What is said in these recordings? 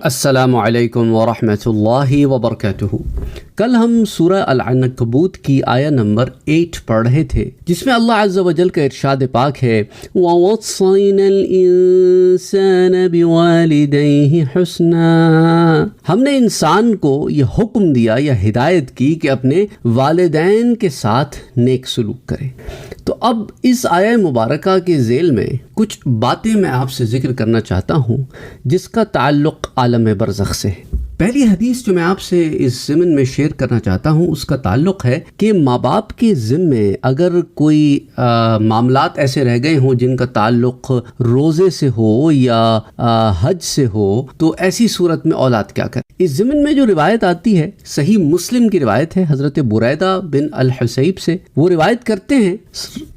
السلام علیکم ورحمۃ اللہ وبرکاتہ۔ کل ہم سورہ العنکبوت کی آیہ نمبر 8 پڑھ رہے تھے، جس میں اللہ عز و جل کا ارشاد پاک ہے وَوَصَّيْنَا الْإِنسَانَ بِوَالِدَيْهِ حُسْنًا۔ ہم نے انسان کو یہ حکم دیا یا ہدایت کی کہ اپنے والدین کے ساتھ نیک سلوک کرے۔ تو اب اس آیہ مبارکہ کے ذیل میں کچھ باتیں میں آپ سے ذکر کرنا چاہتا ہوں جس کا تعلق عالم برزخ سے ہے۔ پہلی حدیث جو میں آپ سے اس ضمن میں شیئر کرنا چاہتا ہوں اس کا تعلق ہے کہ ماں باپ کے ذمے اگر کوئی معاملات ایسے رہ گئے ہوں جن کا تعلق روزے سے ہو یا حج سے ہو، تو ایسی صورت میں اولاد کیا کرے۔ اس ضمن میں جو روایت آتی ہے، صحیح مسلم کی روایت ہے حضرت بریدہ بن الحصیب سے، وہ روایت کرتے ہیں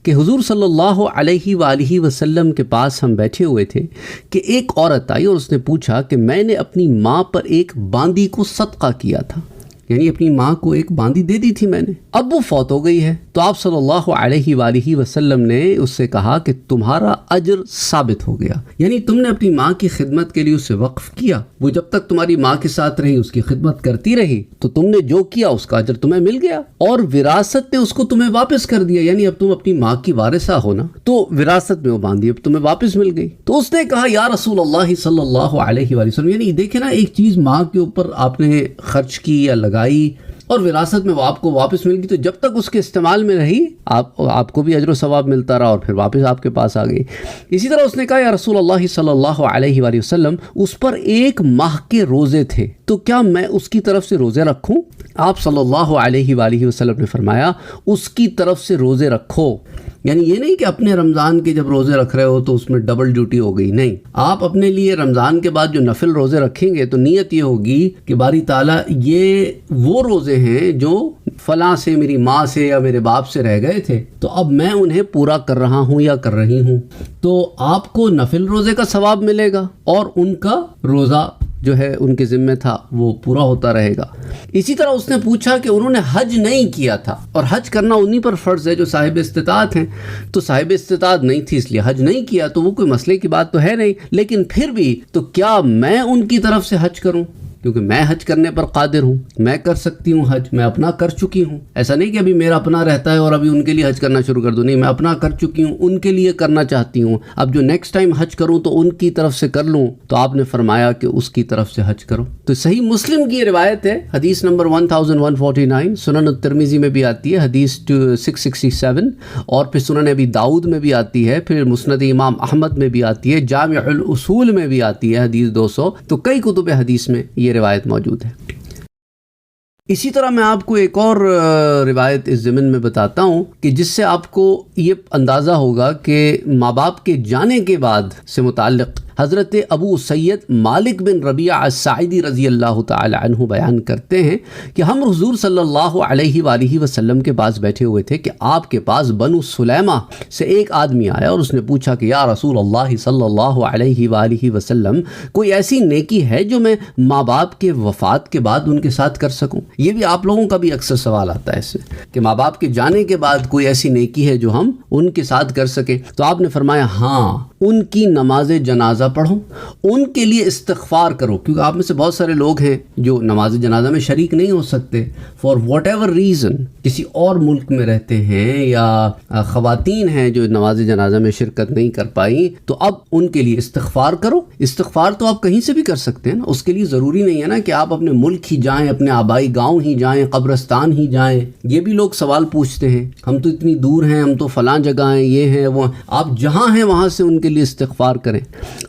کہ حضور صلی اللہ علیہ وآلہ وسلم کے پاس ہم بیٹھے ہوئے تھے کہ ایک عورت آئی اور اس نے پوچھا کہ میں نے اپنی ماں پر ایک باندی کو صدقہ کیا تھا، یعنی اپنی ماں کو ایک باندی دے دی تھی میں نے، اب وہ فوت ہو گئی ہے۔ تو آپ صلی اللہ علیہ وآلہ وسلم نے اس سے کہا کہ تمہارا اجر ثابت ہو گیا، یعنی تم نے اپنی ماں کی خدمت کے لیے اسے وقف کیا، وہ جب تک تمہاری ماں کے ساتھ رہی اس کی خدمت کرتی رہی، تو تم نے جو کیا اس کا اجر تمہیں مل گیا، اور وراثت نے اس کو تمہیں واپس کر دیا، یعنی اب تم اپنی ماں کی وارثہ ہو نا، تو وراثت میں وہ باندھی اب تمہیں واپس مل گئی۔ تو اس نے کہا یا رسول اللہ صلی اللہ علیہ وآلہ وسلم، یعنی دیکھیں نا، ایک چیز ماں کے اوپر آپ نے خرچ کی یا لگائی اور وراثت میں وہ آپ کو واپس مل گئی، تو جب تک اس کے استعمال میں رہی آپ کو بھی اجر و ثواب ملتا رہا اور پھر واپس آپ کے پاس آ گئی۔ اسی طرح اس نے کہا یا رسول اللہ صلی اللہ علیہ وآلہ وسلم، اس پر 1 ماہ کے روزے تھے، تو کیا میں اس کی طرف سے روزے رکھوں؟ آپ صلی اللہ علیہ وآلہ وسلم نے فرمایا اس کی طرف سے روزے رکھو، یعنی یہ نہیں کہ اپنے رمضان کے جب روزے رکھ رہے ہو تو اس میں ڈبل ڈیوٹی ہو گئی، نہیں، آپ اپنے لیے رمضان کے بعد جو نفل روزے رکھیں گے تو نیت یہ ہوگی کہ باری تعالیٰ یہ وہ روزے ہیں جو فلاں سے، میری ماں سے یا میرے باپ سے رہ گئے تھے، تو اب میں انہیں پورا کر رہا ہوں یا کر رہی ہوں، تو آپ کو نفل روزے کا ثواب ملے گا اور ان کا روزہ جو ہے ان کے ذمہ تھا وہ پورا ہوتا رہے گا۔ اسی طرح اس نے پوچھا کہ انہوں نے حج نہیں کیا تھا، اور حج کرنا انہی پر فرض ہے جو صاحب استطاعت ہیں، تو صاحب استطاعت نہیں تھی اس لیے حج نہیں کیا، تو وہ کوئی مسئلے کی بات تو ہے نہیں، لیکن پھر بھی تو کیا میں ان کی طرف سے حج کروں؟ کیونکہ میں حج کرنے پر قادر ہوں، میں کر سکتی ہوں حج، میں اپنا کر چکی ہوں، ایسا نہیں کہ ابھی میرا اپنا رہتا ہے اور ابھی ان کے لیے حج کرنا شروع کر دوں، نہیں، میں اپنا کر چکی ہوں، ان کے لیے کرنا چاہتی ہوں، اب جو نیکسٹ ٹائم حج کروں تو ان کی طرف سے کر لوں، تو آپ نے فرمایا کہ اس کی طرف سے حج کرو۔ تو صحیح مسلم کی یہ روایت ہے، حدیث نمبر 1149، سنن الترمذی میں بھی آتی ہے حدیث 667، اور پھر سنن ابی داؤد میں بھی آتی ہے، پھر مسند امام احمد میں بھی آتی ہے، جامع الاصول میں بھی آتی ہے حدیث 200، تو کئی کتب حدیث میں یہ روایت موجود ہے۔ اسی طرح میں آپ کو ایک اور روایت اس ضمن میں بتاتا ہوں کہ جس سے آپ کو یہ اندازہ ہوگا کہ ماں باپ کے جانے کے بعد سے متعلق حضرت ابو سید مالک بن ربیعہ الساعدی رضی اللہ تعالی عنہ بیان کرتے ہیں کہ ہم حضور صلی اللہ علیہ وآلہ وسلم کے پاس بیٹھے ہوئے تھے کہ آپ کے پاس بنو سلیمہ سے ایک آدمی آیا اور اس نے پوچھا کہ یا رسول اللہ صلی اللہ علیہ وآلہ وسلم، کوئی ایسی نیکی ہے جو میں ماں باپ کے وفات کے بعد ان کے ساتھ کر سکوں؟ یہ بھی آپ لوگوں کا بھی اکثر سوال آتا ہے اس سے کہ ماں باپ کے جانے کے بعد کوئی ایسی نیکی ہے جو ہم ان کے ساتھ کر سکیں؟ تو آپ نے فرمایا ہاں، ان کی نماز جنازہ پڑھو، ان کے لیے استغفار کرو، کیونکہ آپ میں سے بہت سارے لوگ ہیں جو نماز جنازہ میں شریک نہیں ہو سکتے فار واٹ ایور ریزن، کسی اور ملک میں رہتے ہیں یا خواتین ہیں جو نماز جنازہ میں شرکت نہیں کر پائیں، تو اب ان کے لیے استغفار کرو۔ استغفار تو آپ کہیں سے بھی کر سکتے ہیں نا، اس کے لیے ضروری نہیں ہے نا کہ آپ اپنے ملک ہی جائیں، اپنے آبائی گاؤں ہی جائیں، قبرستان ہی جائیں۔ یہ بھی لوگ سوال پوچھتے ہیں، ہم تو اتنی دور ہیں، ہم تو فلاں جگہ ہیں، یہ ہیں وہ، آپ جہاں ہیں وہاں سے ان کے لیے استغفار کریں۔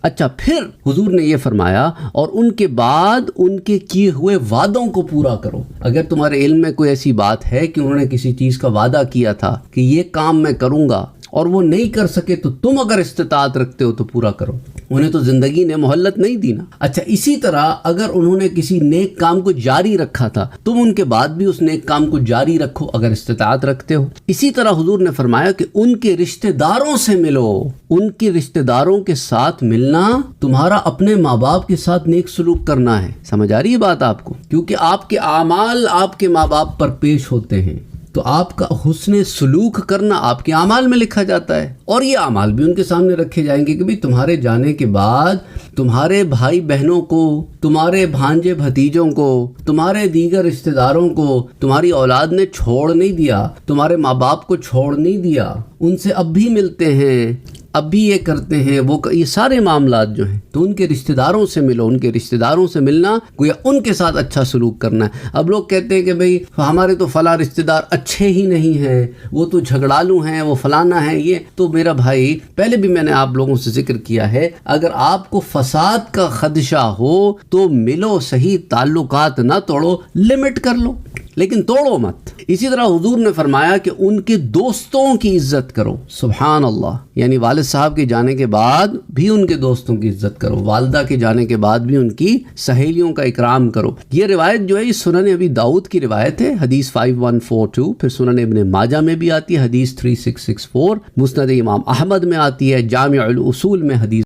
اچھا، پھر حضور نے یہ فرمایا اور ان کے بعد ان کے کیے ہوئے وعدوں کو پورا کرو۔ اگر تمہارے علم میں کوئی ایسی بات ہے کہ انہوں نے کسی چیز کا وعدہ کیا تھا کہ یہ کام میں کروں گا اور وہ نہیں کر سکے، تو تم اگر استطاعت رکھتے ہو تو پورا کرو، انہیں تو زندگی نے مہلت نہیں دی نا۔ اچھا، اسی طرح اگر انہوں نے کسی نیک کام کو جاری رکھا تھا، تم ان کے بعد بھی اس نیک کام کو جاری رکھو اگر استطاعت رکھتے ہو۔ اسی طرح حضور نے فرمایا کہ ان کے رشتہ داروں سے ملو، ان کے رشتہ داروں کے ساتھ ملنا تمہارا اپنے ماں باپ کے ساتھ نیک سلوک کرنا ہے۔ سمجھ آ رہی ہے بات آپ کو؟ کیونکہ آپ کے اعمال آپ کے ماں باپ پر پیش ہوتے ہیں، تو آپ کا حسن سلوک کرنا آپ کے اعمال میں لکھا جاتا ہے، اور یہ اعمال بھی ان کے سامنے رکھے جائیں گے کہ بھی تمہارے جانے کے بعد تمہارے بھائی بہنوں کو، تمہارے بھانجے بھتیجوں کو، تمہارے دیگر رشتہ داروں کو تمہاری اولاد نے چھوڑ نہیں دیا، تمہارے ماں باپ کو چھوڑ نہیں دیا، ان سے اب بھی ملتے ہیں، اب بھی یہ کرتے ہیں، وہ یہ سارے معاملات جو ہیں، تو ان کے رشتہ داروں سے ملو، ان کے رشتہ داروں سے ملنا گویا ان کے ساتھ اچھا سلوک کرنا ہے۔ اب لوگ کہتے ہیں کہ بھئی ہمارے تو فلاں رشتہ دار اچھے ہی نہیں ہیں، وہ تو جھگڑالو ہیں، وہ فلانا ہے، یہ تو میرا بھائی پہلے بھی میں نے آپ لوگوں سے ذکر کیا ہے، اگر آپ کو فساد کا خدشہ ہو تو ملو صحیح، تعلقات نہ توڑو، لمٹ کر لو لیکن توڑو مت۔ اسی طرح حضور نے فرمایا کہ ان کے دوستوں کی عزت کرو، سبحان اللہ، یعنی والد صاحب کے جانے کے بعد بھی ان کے دوستوں کی عزت کرو، والدہ کے جانے کے بعد بھی ان کی سہیلیوں کا اکرام کرو۔ یہ روایت جو ہے یہ سنن ابی داؤد کی روایت ہے، حدیث 5142، پھر سنن ابن ماجہ میں بھی آتی ہے حدیث 3664، مسند امام احمد میں آتی ہے، جامع الاصول میں حدیث